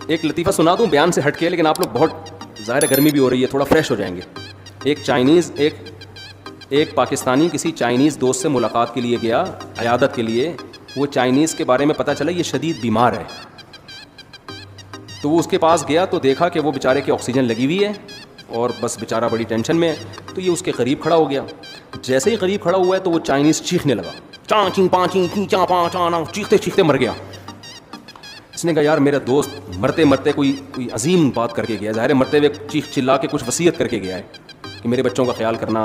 एक लतीफ़ा सुना दूं बयान से हटके, लेकिन आप लोग बहुत ज़ाहिर गर्मी भी हो रही है, थोड़ा फ्रेश हो जाएंगे। एक पाकिस्तानी किसी चाइनीज़ दोस्त से मुलाकात के लिए गया, अयादत के लिए। वो चाइनीज़ के बारे में पता चला ये शदीद बीमार है, तो वो उसके पास गया तो देखा कि वो बेचारे की ऑक्सीजन लगी हुई है और बस बेचारा बड़ी टेंशन में है। तो ये उसके करीब खड़ा हो गया। जैसे ही करीब खड़ा हुआ है तो वो चाइनीज़ चीखने लगा, चा चिंग पाची ची चा पा चा ना, चीखते चीखते मर गया। इसने कहा यार मेरा दोस्त मरते मरते कोई अजीम बात करके गया, ज़ाहिर है मरते हुए चीख चिल्ला के कुछ वसीयत करके गया है कि मेरे बच्चों का ख्याल करना,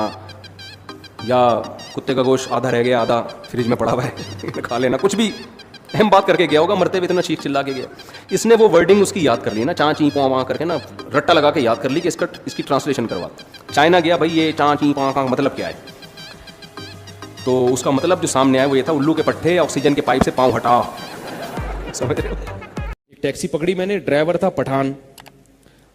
या कुत्ते का गोश्त आधा रह गया आधा फ्रिज में पड़ा हुआ है खा लेना, कुछ भी अहम बात करके गया होगा, मरते हुए इतना चीख चिल्ला के गया। इसने वो वर्डिंग उसकी याद कर ली ना, चा ची पा वहाँ करके ना रट्टा लगा के याद कर ली कि इसकी ट्रांसलेशन करवा। चाइना गया, भाई ये चा ची पा का मतलब क्या है? तो उसका मतलब जो सामने आया वो ये था, उल्लू के पट्टे ऑक्सीजन के पाइप से पाँव हटा। समझ रहे हो? एक टैक्सी पकड़ी मैंने, ड्राइवर था पठान।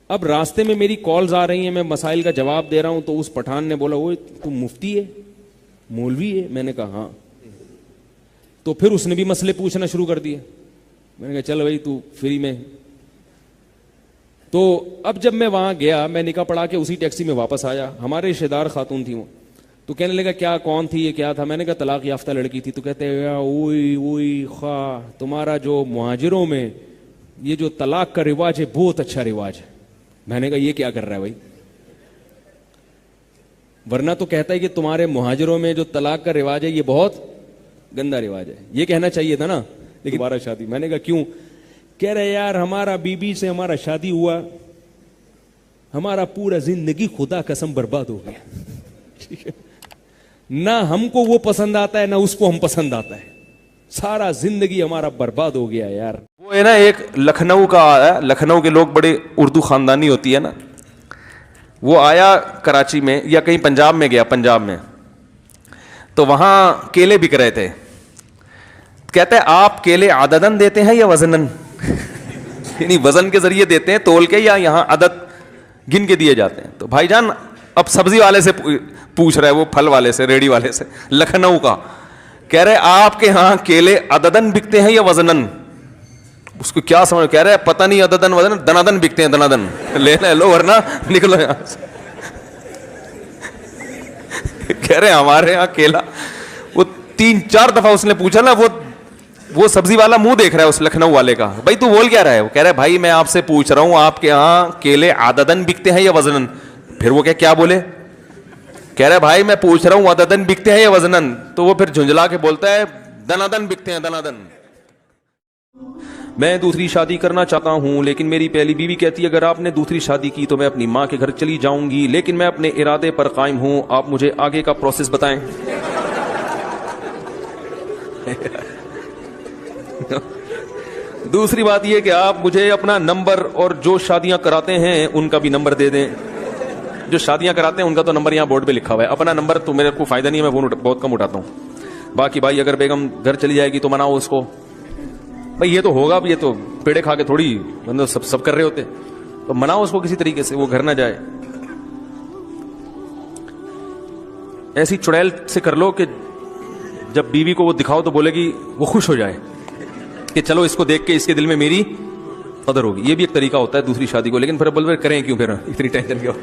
अब रास्ते में मेरी कॉल्स आ रही हैं, मैं मसाइल का जवाब दे रहा हूं, तो उस पठान ने बोला वो तू मुफ्ती है, मौलवी है? मैंने कहा हाँ। तो फिर उसने भी मसले पूछना शुरू कर दिए। मैंने कहा चल भाई तू फ्री में। तो अब जब मैं वहां गया, मैं निकाह पढ़ा के उसी टैक्सी में वापस आया। हमारे रिश्तेदार खातून थी वो, तो कहने लगा क्या कौन थी ये क्या था? मैंने कहा तलाक याफ्ता लड़की थी। तो कहते हैं ओई खा, तुम्हारा जो मुहाजिरों में ये जो तलाक का रिवाज है बहुत अच्छा रिवाज है। मैंने कहा ये क्या कर रहा है भाई? वरना तो कहता है कि तुम्हारे मुहाजिरों में जो तलाक का रिवाज है ये बहुत गंदा रिवाज है, ये कहना चाहिए था ना। लेकिन दोबारा शादी। मैंने कहा क्यों? कह रहे यार हमारा बीबी से हमारा शादी हुआ, हमारा पूरा जिंदगी खुदा कसम बर्बाद हो गया। ठीक है ना, हमको वो पसंद आता है ना उसको हम पसंद आता है, सारा जिंदगी हमारा बर्बाद हो गया यार। वो है ना, एक लखनऊ का आया, लखनऊ के लोग बड़े उर्दू खानदानी होती है ना, वो आया कराची में या कहीं पंजाब में गया, पंजाब में तो वहां केले बिक रहे थे। कहते हैं आप केले आददन देते हैं या वजनन? यानी वजन के जरिए देते हैं, तोल के, या यहां आदत गिन के दिए जाते हैं? तो भाईजान अब सब्जी वाले से पूछ रहा है, वो फल वाले से, रेडी वाले से, लखनऊ का। कह रहे आपके यहां केले अददन बिकते हैं या वजनन? उसको क्या समझ? कह रहे पता नहीं, अददन वजन दनादन बिकते हैं, दनादन ले लो वरना निकलो यहां से। कह रहे हमारे यहां केला, वो 3-4 दफा उसने पूछा ना, वो सब्जी वाला मुंह देख रहा है उस लखनऊ वाले का, भाई तू बोल क्या रहा है? वो कह रहा है भाई मैं आपसे पूछ रहा हूं आपके यहां केले आददन बिकते हैं या वजनन? फिर वो क्या बोले? कह रहा है भाई मैं पूछ रहा हूं अददन बिकते हैं या वजनन? तो वो फिर झुंझला के बोलता है दनादन बिकते हैं, दनादन। मैं दूसरी शादी करना चाहता हूं, लेकिन मेरी पहली बीवी कहती है अगर आपने दूसरी शादी की तो मैं अपनी मां के घर चली जाऊंगी, लेकिन मैं अपने इरादे पर कायम हूं, आप मुझे आगे का प्रोसेस बताएं। दूसरी बात यह कि आप मुझे अपना नंबर और जो शादियां कराते हैं उनका भी नंबर दे दें। जो शादियां कराते हैं उनका तो नंबर यहां बोर्ड पे लिखा हुआ है, अपना नंबर तो मेरे को फायदा नहीं है, मैं फोन बहुत कम उठाता हूं। बाकी भाई अगर बेगम घर चली जाएगी तो मनाओ उसको। भाई ये तो होगा, ये तो पेड़े खा के थोड़ी मतलब सब कर रहे होते, तो मनाओ उसको किसी तरीके से, वो घर ना जाए। ऐसी चुड़ैल से कर लो कि जब बीवी को वो दिखाओ तो बोलेगी, वो खुश हो जाए कि चलो इसको देख के इसके दिल में मेरी कदर होगी। ये भी एक तरीका होता है दूसरी शादी को, लेकिन फिर बोल करें क्यों, फिर इतनी टेंशन क्यों?